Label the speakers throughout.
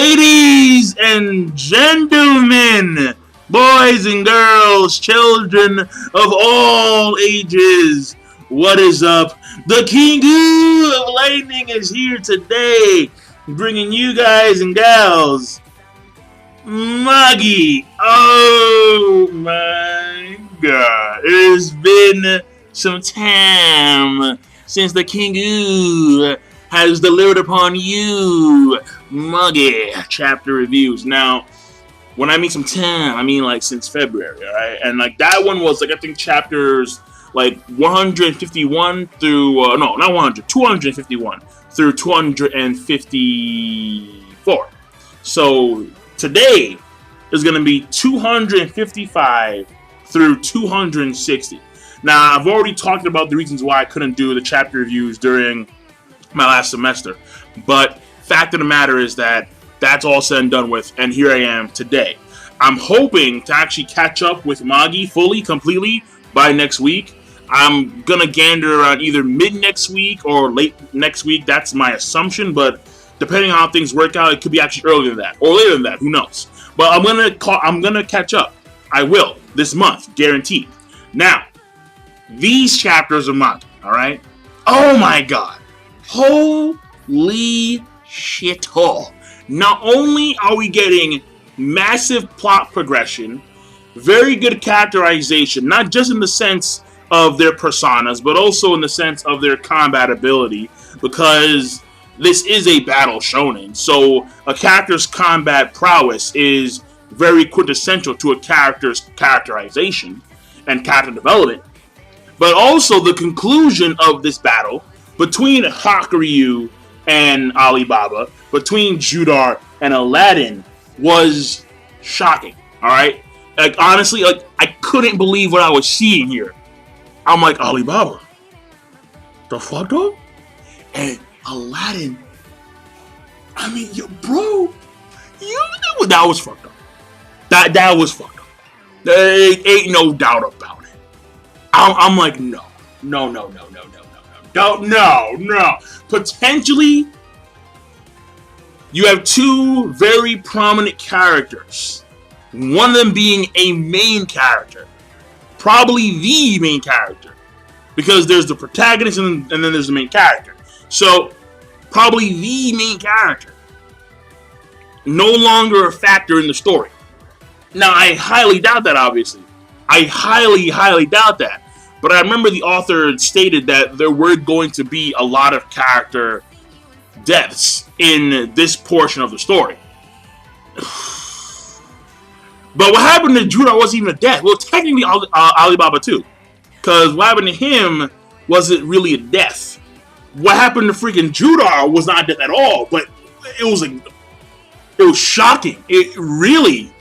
Speaker 1: Ladies and gentlemen, boys and girls, children of all ages, what is up? The King of Lightning is here today, bringing you guys and gals Magi. Oh my god, it has been some time since the King has delivered upon you Magi chapter reviews. Now, when I mean some time, I mean like since February, alright? And like that one was like, I think chapters like 151 through, no, not 100, 251 through 254. So today is going to be 255 through 260. Now, I've already talked about the reasons why I couldn't do the chapter reviews during my last semester, but fact of the matter is that that's all said and done with, and here I am today. I'm hoping to actually catch up with Magi fully, completely by next week. I'm gonna gander around either mid next week or late next week. That's my assumption, but depending on how things work out, it could be actually earlier than that or later than that. Who knows? But I'm gonna catch up. I will this month, guaranteed. Now, these chapters of Magi, all right? Oh my god! Holy shit! Not only are we getting massive plot progression, very good characterization, not just in the sense of their personas, but also in the sense of their combat ability, because this is a battle shonen, so a character's combat prowess is very quintessential to a character's characterization and character development. But also the conclusion of this battle between Hakuryu and Alibaba, between Judar and Aladdin, was shocking. Alright? Like, honestly, like, I couldn't believe what I was seeing here. I'm like, Alibaba? The fuck, dog? And Aladdin, I mean, bro, that was fucked up. That was fucked up. There ain't no doubt about it. I'm like, no. Potentially, you have two very prominent characters. One of them being a main character. Probably the main character. Because there's the protagonist and then there's the main character. So, probably the main character. No longer a factor in the story. Now, I highly doubt that, obviously. I highly doubt that. But I remember the author stated that there were going to be a lot of character deaths in this portion of the story. But what happened to Judar wasn't even a death. Well, technically Alibaba too. Because what happened to him wasn't really a death. What happened to freaking Judar was not a death at all. But it was shocking. It really,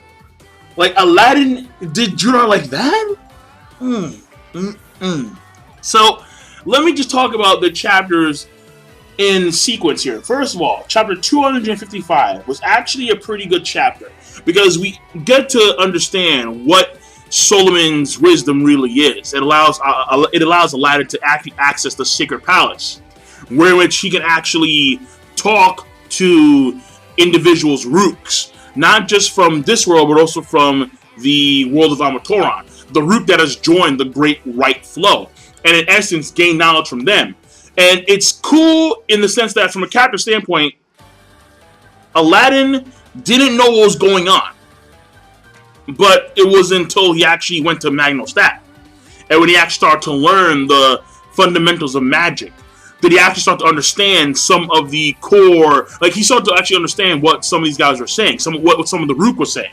Speaker 1: like, Aladdin did Judar like that? So, let me just talk about the chapters in sequence here. First of all, chapter 255 was actually a pretty good chapter, because we get to understand what Solomon's wisdom really is. It allows Aladdin to actually access the Sacred Palace, where which he can actually talk to individuals' rooks, not just from this world, but also from the world of Amatoran, the root that has joined the Great Right Flow, and in essence gain knowledge from them. And it's cool in the sense that from a character standpoint, Aladdin didn't know what was going on, but it wasn't until he actually went to Magnostat, and when he actually started to learn the fundamentals of magic, did he actually start to understand some of the core, like he started to actually understand what some of these guys were saying, what some of the rook was saying.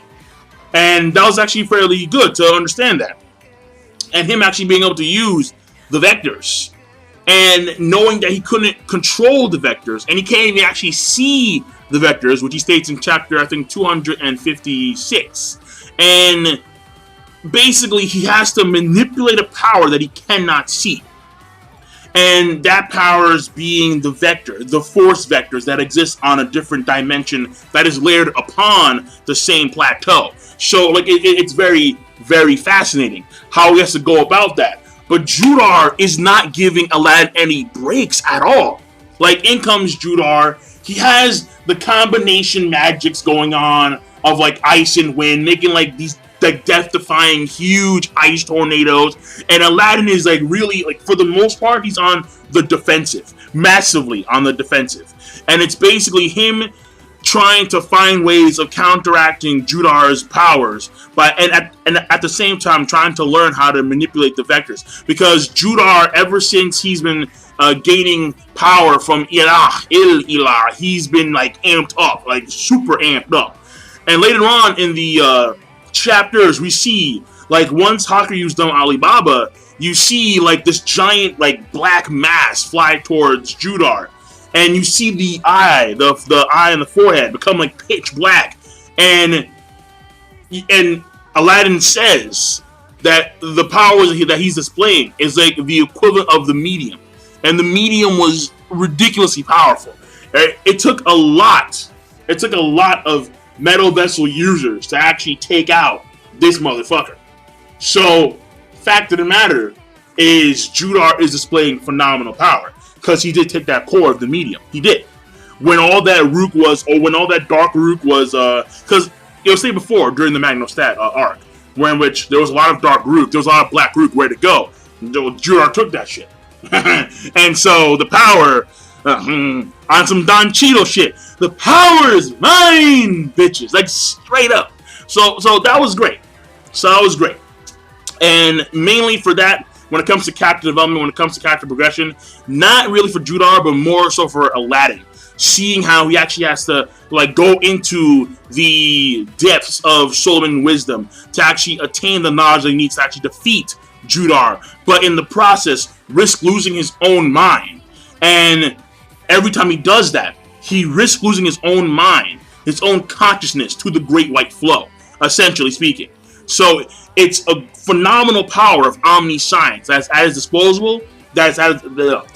Speaker 1: And that was actually fairly good to understand that. And him actually being able to use the vectors. And knowing that he couldn't control the vectors. And he can't even actually see the vectors, which he states in chapter, I think, 256. And basically, he has to manipulate a power that he cannot see. And that power is being the vector, the force vectors that exist on a different dimension that is layered upon the same plateau. So, like, it's very, very fascinating how he has to go about that. But Judar is not giving Aladdin any breaks at all. Like, in comes Judar, He has the combination magics going on of like ice and wind, making like these like death-defying huge ice tornadoes. And Aladdin is like really like, for the most part, he's on the defensive, massively on the defensive. And it's basically him trying to find ways of counteracting Judar's powers, and at the same time trying to learn how to manipulate the vectors. Because Judar, ever since he's been gaining power from Ilah, he's been like amped up, like super amped up. And later on in the chapters, we see like once Hakuryu's done Alibaba, you see like this giant like black mass fly towards Judar. And you see the eye, the eye and the forehead become like pitch black, and Aladdin says that the powers that he's displaying is like the equivalent of the medium, and the medium was ridiculously powerful. It took a lot of metal vessel users to actually take out this motherfucker. So, fact of the matter is, Judar is displaying phenomenal power. Because he did take that core of the medium. He did. When all that Rook was, or when all that Dark Rook was, because you'll say before, during the Magnostat arc, where in which there was a lot of Dark Rook, there was a lot of Black Rook ready to go. Judar took that shit. And so the power, on some Don Cheeto shit, the power is mine, bitches. Like, straight up. So that was great. And mainly for that, when it comes to character development, when it comes to character progression, not really for Judar, but more so for Aladdin. Seeing how he actually has to like go into the depths of Solomon wisdom to actually attain the knowledge that he needs to actually defeat Judar, but in the process risk losing his own mind. And every time he does that, he risks losing his own mind, his own consciousness to the Great White Flow, essentially speaking. So it's a phenomenal power of omniscience that's at his disposal. That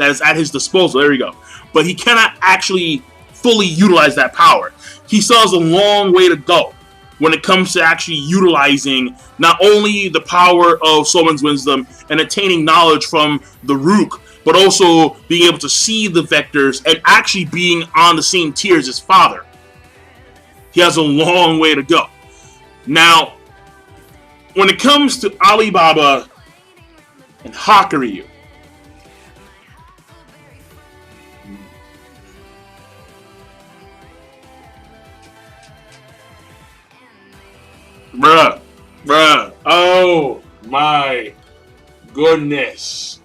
Speaker 1: is at his disposal. There we go. But he cannot actually fully utilize that power. He still has a long way to go when it comes to actually utilizing not only the power of Solomon's wisdom and attaining knowledge from the Rook, but also being able to see the vectors and actually being on the same tier as his father. He has a long way to go. Now, when it comes to Alibaba and Hakuryu, bruh, oh my goodness.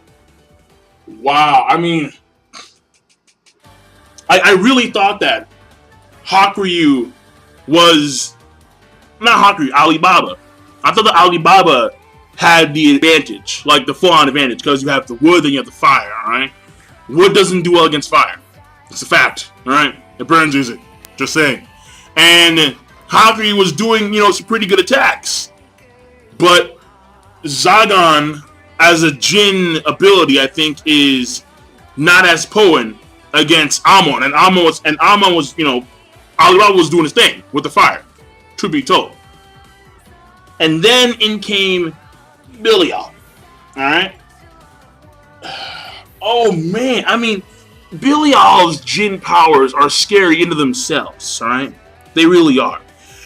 Speaker 1: Wow, I mean, I really thought that Hakuryu was, not Hakuryu, Alibaba. I thought that Alibaba had the advantage, like the full-on advantage, because you have the wood and you have the fire, alright? Wood doesn't do well against fire. It's a fact, alright? It burns it. Just saying. And Hakuryu was doing, some pretty good attacks. But Zagan, as a Jin ability, I think, is not as potent against Amon. And Amon was, Alibaba was doing his thing with the fire. Truth be told. And then in came Belial. Alright? Oh man, I mean, Belial's Jin powers are scary into themselves, alright? They really are.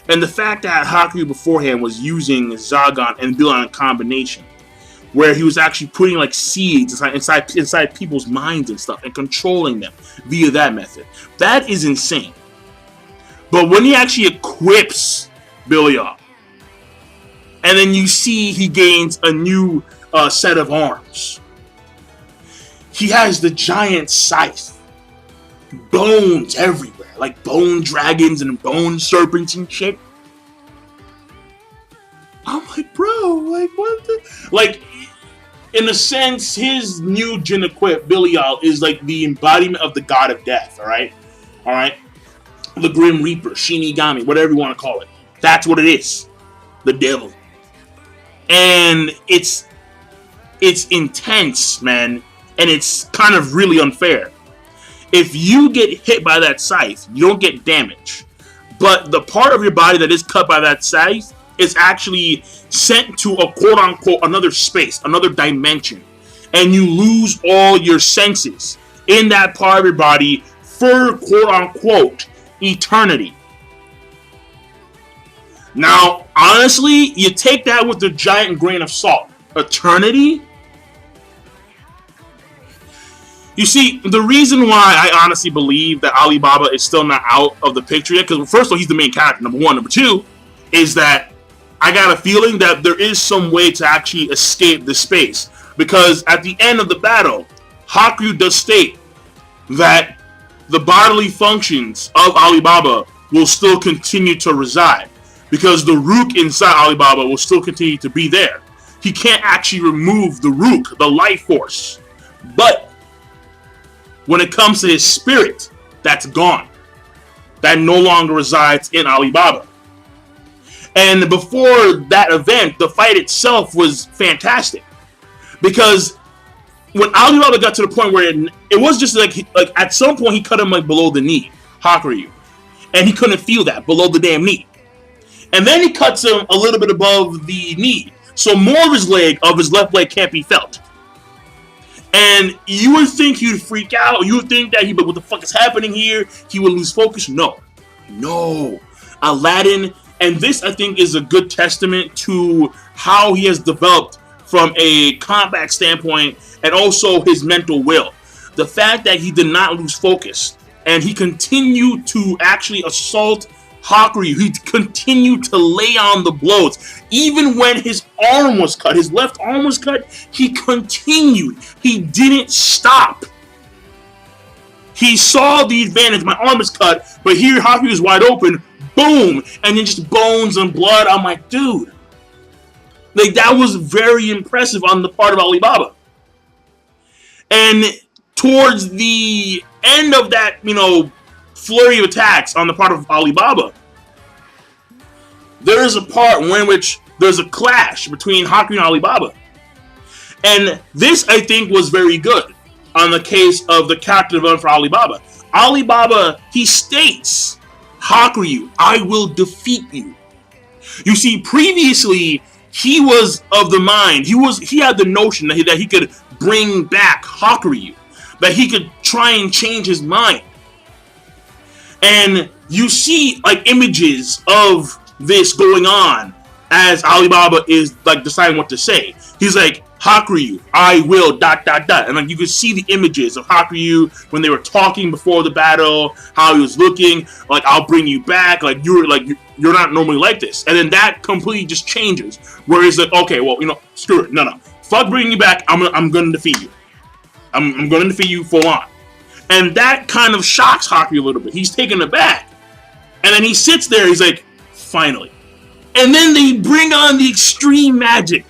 Speaker 1: And the fact that Hakuryu beforehand was using Zagan and Belial in combination, where he was actually putting like seeds inside people's minds and stuff and controlling them via that method. That is insane. But when he actually equips Belial, and then you see he gains a new set of arms. He has the giant scythe. Bones everywhere. Like bone dragons and bone serpents and shit. I'm like, bro, like what the... Like, in a sense, his new Jin equip, Belial, is like the embodiment of the god of death, alright? Alright? The Grim Reaper, Shinigami, whatever you want to call it. That's what it is. The devil. And it's intense, man, and it's kind of really unfair. If you get hit by that scythe, you don't get damage, but the part of your body that is cut by that scythe is actually sent to a quote-unquote another space, another dimension, and you lose all your senses in that part of your body for quote-unquote eternity. Now, honestly, you take that with a giant grain of salt. Eternity? You see, the reason why I honestly believe that Alibaba is still not out of the picture yet, because first of all, he's the main character, number one. Number two, is that I got a feeling that there is some way to actually escape this space. Because at the end of the battle, Hakuryu does state that the bodily functions of Alibaba will still continue to reside. Because the Rook inside Alibaba will still continue to be there. He can't actually remove the Rook, the life force. But when it comes to his spirit, that's gone. That no longer resides in Alibaba. And before that event, the fight itself was fantastic. Because when Alibaba got to the point where it was just like at some point he cut him like below the knee, Hakuryu. And he couldn't feel that below the damn knee. And then he cuts him a little bit above the knee. So more of his left leg can't be felt. And you would think he'd freak out. You would think that he'd be, what the fuck is happening here? He would lose focus. No. Aladdin, and this I think is a good testament to how he has developed from a combat standpoint and also his mental will. The fact that he did not lose focus and he continued to actually assault Hakuryu. He continued to lay on the blows. Even when his arm was cut, his left arm was cut, he continued. He didn't stop. He saw the advantage. My arm is cut, but here Hakuryu is wide open. Boom! And then just bones and blood. I'm like, dude. Like, that was very impressive on the part of Alibaba. And towards the end of that, flurry of attacks on the part of Alibaba, there is a part in which there's a clash between Hakuryu and Alibaba. And this, I think, was very good on the case of the character development for Alibaba. Alibaba, he states, Hakuryu, I will defeat you. You see, previously, he was of the mind, he had the notion that he could bring back Hakuryu, that he could try and change his mind. And you see like images of this going on as Alibaba is like deciding what to say. He's like, Hakuryu, I will, ... And like you could see the images of Hakuryu when they were talking before the battle, how he was looking, like, I'll bring you back, like you're not normally like this. And then that completely just changes. Where he's like, okay, well, screw it. No. Fuck bringing you back, I'm gonna defeat you. I'm gonna defeat you full on. And that kind of shocks Hakuryu a little bit. He's taken aback. And then he sits there, he's like, finally. And then they bring on the extreme magic.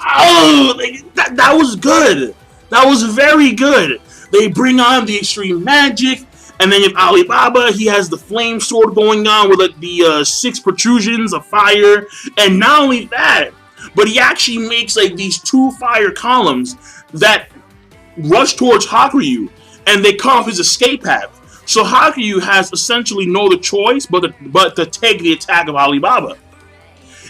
Speaker 1: Oh, that was good. That was very good. They bring on the extreme magic. And then if Alibaba, he has the flame sword going on with like the 6 protrusions of fire. And not only that, but he actually makes like these 2 fire columns that rush towards Hakuryu. And they cut off his escape path. So Hakuryu has essentially no other choice but to take the attack of Alibaba.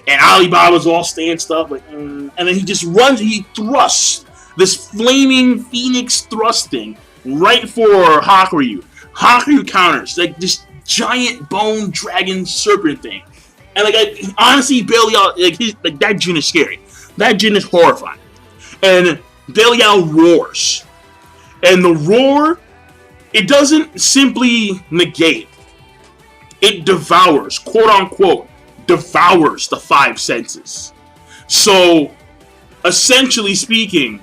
Speaker 1: And Alibaba's all staying stuff, like, and then he just runs, he thrusts this flaming phoenix thrust thing right for Hakuryu. Hakuryu counters, like this giant bone dragon serpent thing. And like, honestly, Belial, like that Jin is scary. That Jin is horrifying. And Belial roars. And the roar, it doesn't simply negate. It devours, quote unquote, devours the 5 senses. So, essentially speaking,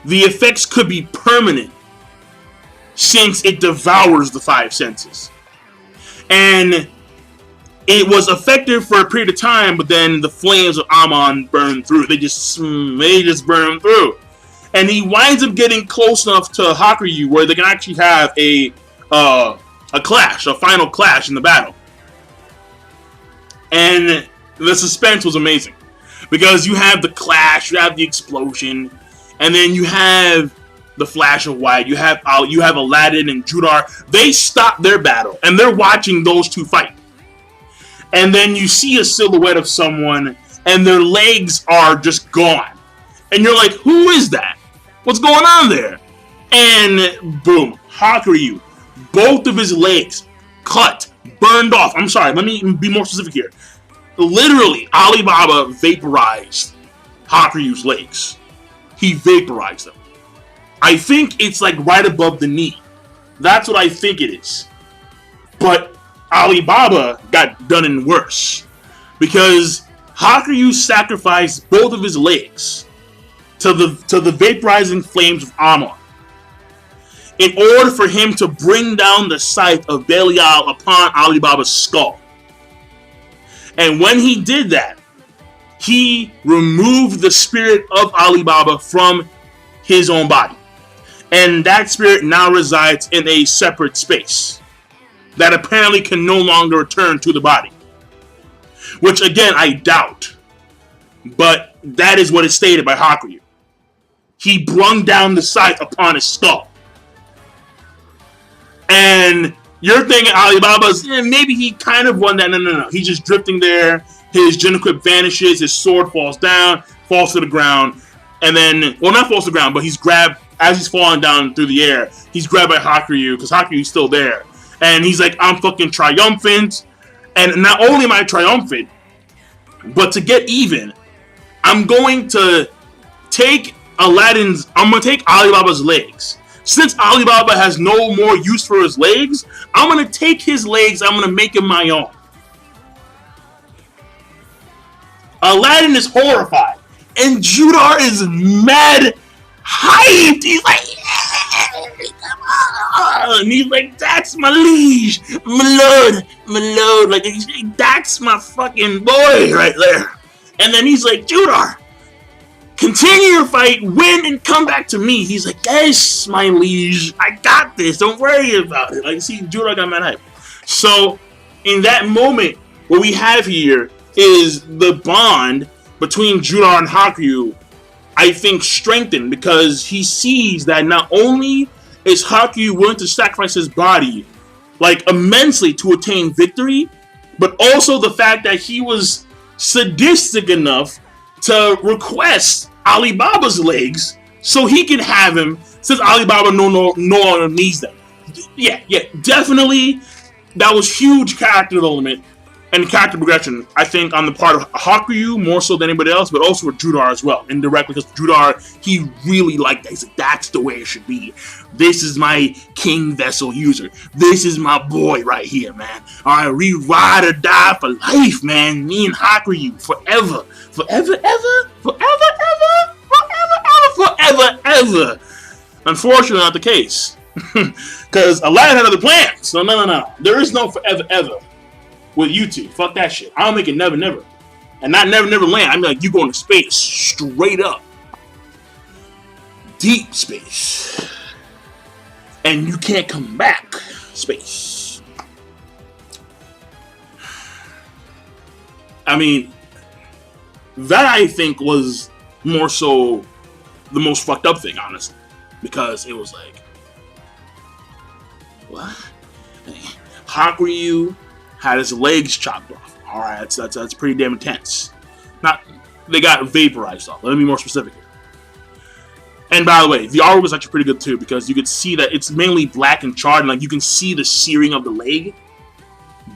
Speaker 1: the effects could be permanent since it devours the 5 senses. And it was effective for a period of time, but then the flames of Amon burned through. They just burn through. And he winds up getting close enough to Hakuryu where they can actually have a clash, a final clash in the battle. And the suspense was amazing. Because you have the clash, you have the explosion, and then you have the flash of white, you have Aladdin and Judar. They stop their battle, and they're watching those 2 fight. And then you see a silhouette of someone, and their legs are just gone. And you're like, who is that? What's going on there? And boom, Hakuryu, both of his legs cut, burned off. I'm sorry, let me be more specific here. Literally, Alibaba vaporized Hakuryu's legs. He vaporized them. I think it's like right above the knee. That's what I think it is. But Alibaba got done in worse. Because Hakuryu sacrificed both of his legs to the vaporizing flames of Amon, in order for him to bring down the sight of Belial upon Alibaba's skull. And when he did that, he removed the spirit of Alibaba from his own body. And that spirit now resides in a separate space that apparently can no longer return to the body. Which, again, I doubt. But that is what is stated by Hakuryu. He brung down the sight upon his skull. And you're thinking Alibaba's, maybe he kind of won that. No. He's just drifting there. His Jin equip vanishes. His sword falls down, falls to the ground. And then, well, not falls to the ground, but he's grabbed, as he's falling down through the air, he's grabbed by Hakuryu, because Hakuryu's still there. And he's like, I'm fucking triumphant. And not only am I triumphant, but to get even, I'm going to take Alibaba's legs. Since Alibaba has no more use for his legs, I'm going to take his legs, I'm going to make him my own. Aladdin is horrified. And Judar is mad hyped. He's like, yeah, and he's like, that's my liege, my lord, like, that's my fucking boy right there. And then he's like, Judar, continue your fight, win, and come back to me. He's like, yes, my liege, I got this, don't worry about it. Like, see, Judar got mad hype. So, in that moment, what we have here is the bond between Judar and Hakuryu, I think, strengthened, because he sees that not only is Hakuryu willing to sacrifice his body, like, immensely to attain victory, but also the fact that he was sadistic enough to request Alibaba's legs so he can have him, since Alibaba no longer needs them. Yeah, definitely, that was huge character development and character progression, I think, on the part of Hakuryu more so than anybody else, but also with Judar as well, indirectly, because Judar, he really liked that. He's like, that's the way it should be. This is my king vessel user. This is my boy right here, man. Alright, we ride or die for life, man. Me and Hakuryu, forever. Forever, ever? Forever, ever? Forever, ever? Forever, ever. Unfortunately, not the case. Because Aladdin had other plans. So, no. There is no forever, ever with you two. Fuck that shit. I'll make it never, never. And not never, never land. I mean, like, you going to space. Straight up. Deep space. And you can't come back. Space. I mean, that I think was more so the most fucked up thing, honestly. Because it was like, what? Hakuryu had his legs chopped off. Alright, that's pretty damn intense. They got vaporized off. Let me be more specific here. And by the way, the artwork was actually pretty good too, because you could see that it's mainly black and charred, and like you can see the searing of the leg,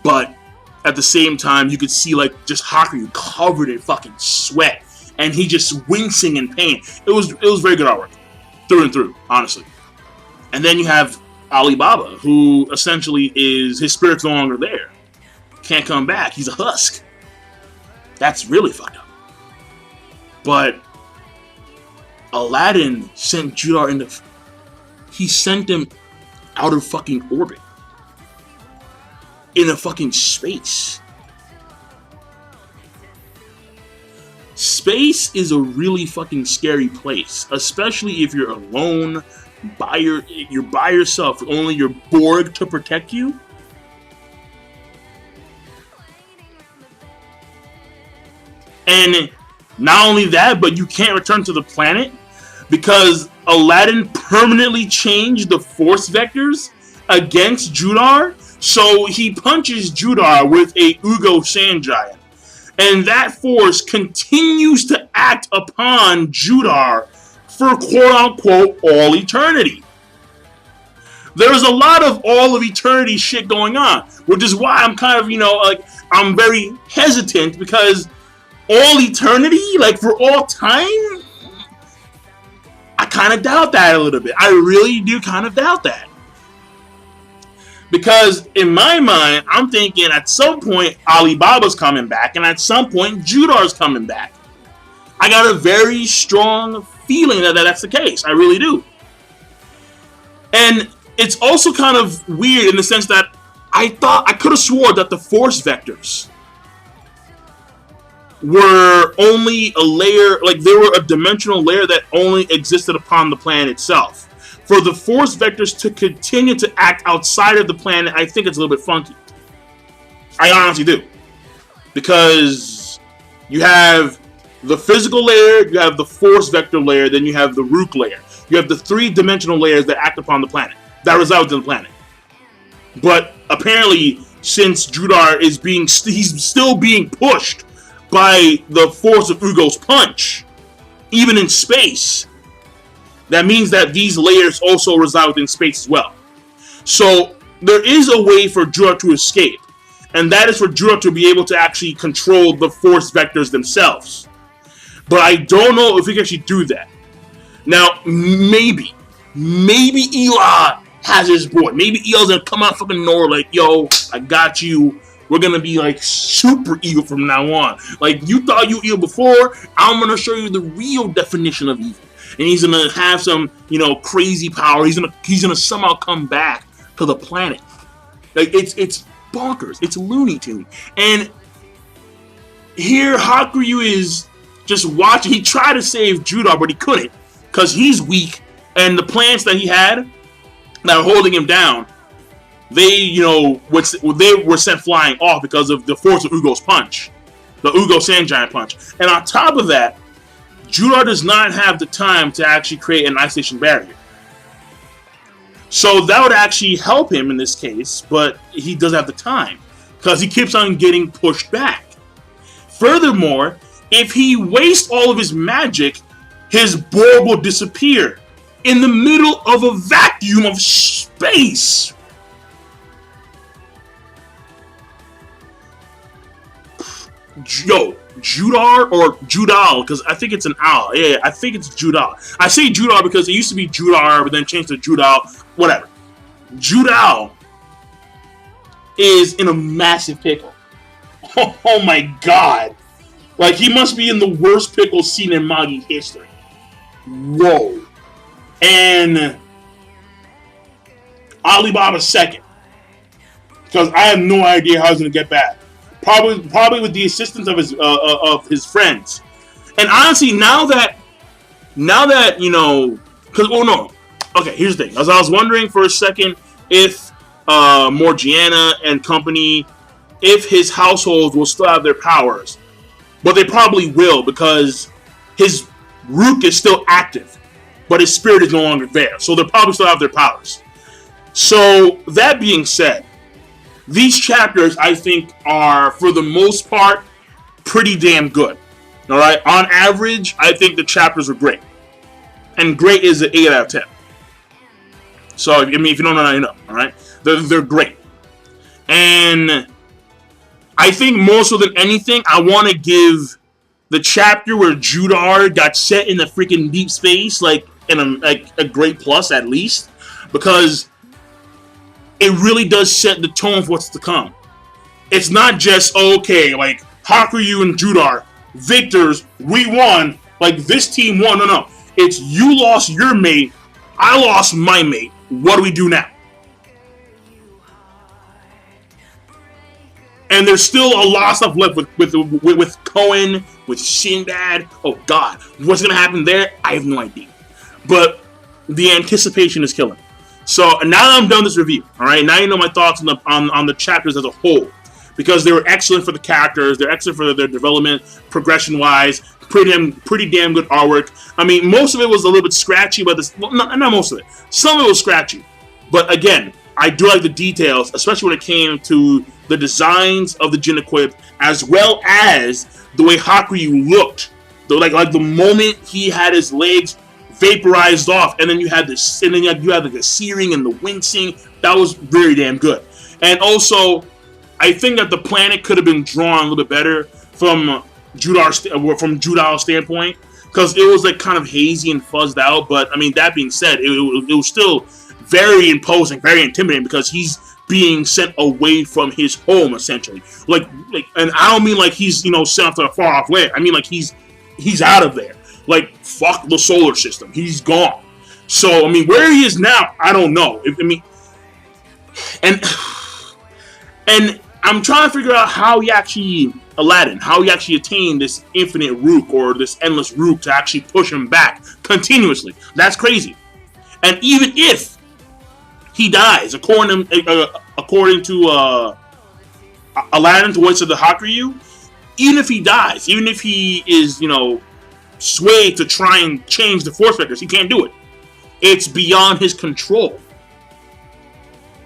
Speaker 1: but at the same time you could see like just Hakuryu covered in fucking sweat, and he just wincing in pain. It was very good artwork, through and through, honestly. And then you have Alibaba, who essentially is, his spirit's no longer there. Can't come back. He's a husk. That's really fucked up. But Aladdin sent Judar he sent him out of fucking orbit. In a fucking space. Space is a really fucking scary place. Especially if you're alone, you're by yourself, only your Borg to protect you. And not only that, but you can't return to the planet because Aladdin permanently changed the force vectors against Judar. So he punches Judar with a Ugo Sand Giant. And that force continues to act upon Judar for quote-unquote all eternity. There is a lot of all of eternity shit going on, which is why I'm kind of, like, I'm very hesitant, because all eternity, like for all time, I kind of doubt that a little bit. I really do kind of doubt that. Because in my mind, I'm thinking at some point Alibaba's coming back, and at some point Judar's coming back. I got a very strong feeling that that's the case. I really do. And it's also kind of weird in the sense that I could have swore that the force vectors were only a layer, like they were a dimensional layer that only existed upon the planet itself. For the force vectors to continue to act outside of the planet, I think it's a little bit funky. I honestly do. Because you have the physical layer, you have the force vector layer, then you have the Rook layer. You have the three-dimensional layers that act upon the planet, that reside within the planet. But apparently, since Judar is he's still being pushed by the force of Ugo's punch, even in space, that means that these layers also reside within space as well. So there is a way for Judar to escape, and that is for Judar to be able to actually control the force vectors themselves. But I don't know if we can actually do that. Now, maybe Eli has his boy. Maybe Eli's gonna come out fucking nowhere like, yo, I got you. We're gonna be like super evil from now on. Like, you thought you evil before, I'm gonna show you the real definition of evil. And he's gonna have some, crazy power. He's gonna somehow come back to the planet. Like, it's bonkers. It's Looney Tune. And here Hakuryu is just watching. He tried to save Judar, but he couldn't, because he's weak, and the plants that he had that are holding him down, they were sent flying off because of the force of Ugo's punch, the Ugo Sand Giant punch. And on top of that, Judar does not have the time to actually create an isolation barrier. So that would actually help him in this case, but he doesn't have the time, because he keeps on getting pushed back. Furthermore, if he wastes all of his magic, his board will disappear in the middle of a vacuum of space. Yo, Judar or Judal, because I think it's an owl. Yeah, I think it's Judal. I say Judal because it used to be Judar, but then changed to Judal. Whatever. Judal is in a massive pickle. Oh my god. Like, he must be in the worst pickle seen in Magi history. Whoa. And Alibaba's second, because I have no idea how he's going to get back. Probably with the assistance of his friends. And honestly, now that because okay, here's the thing. As I was wondering for a second if Morgiana and company, if his household will still have their powers, but they probably will, because his Rook is still active, but his spirit is no longer there, so they'll probably still have their powers. So that being said, these chapters, I think, are, for the most part, pretty damn good. Alright? On average, I think the chapters are great. And great is an 8 out of 10. So, I mean, if you don't know, now you know. Alright? They're great. And I think more so than anything, I want to give the chapter where Judar got set in the freaking deep space, like, in a great plus, at least. Because it really does set the tone for what's to come. It's not just, okay, like, Hakuryu and Judar, victors, we won, like, this team won. No. It's, you lost your mate, I lost my mate. What do we do now? And there's still a lot of stuff left with Cohen, with Sinbad. Oh, God. What's going to happen there? I have no idea. But the anticipation is killing. So now that I'm done this review, all right, now you know my thoughts on the chapters as a whole, because they were excellent for the characters, they're excellent for their development, progression-wise, pretty damn good artwork. I mean, most of it was a little bit scratchy, but not most of it. Some of it was scratchy, but again, I do like the details, especially when it came to the designs of the Jin equip, as well as the way Hakuryu looked. Like the moment he had his legs vaporized off, and then you had this, and then you had like the searing and the wincing. That was very damn good. And also, I think that the planet could have been drawn a little bit better from Judal's standpoint, because it was like kind of hazy and fuzzed out. But I mean, that being said, it was still very imposing, very intimidating, because he's being sent away from his home essentially. Like, and I don't mean like he's sent off to a far off land. I mean like he's out of there. Like, fuck the solar system. He's gone. So I mean, where he is now, I don't know. And I'm trying to figure out how he actually attained this infinite rook, or this endless rook, to actually push him back continuously. That's crazy. And even if he dies, according to Aladdin's voice of the Hakuryu, even if he dies, even if he is, swayed to try and change the force vectors, he can't do it. It's beyond his control.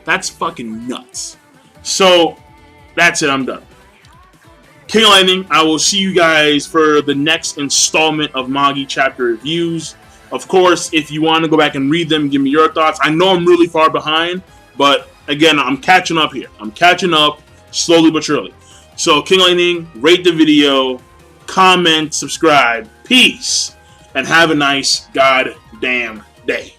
Speaker 1: That's fucking nuts. So, that's it. I'm done. King of Lightning, I will see you guys for the next installment of Magi chapter reviews. Of course, if you want to go back and read them, give me your thoughts. I know I'm really far behind, but again, I'm catching up here. I'm catching up slowly but surely. So, King Lightning, rate the video, comment, subscribe. Peace, and have a nice goddamn day.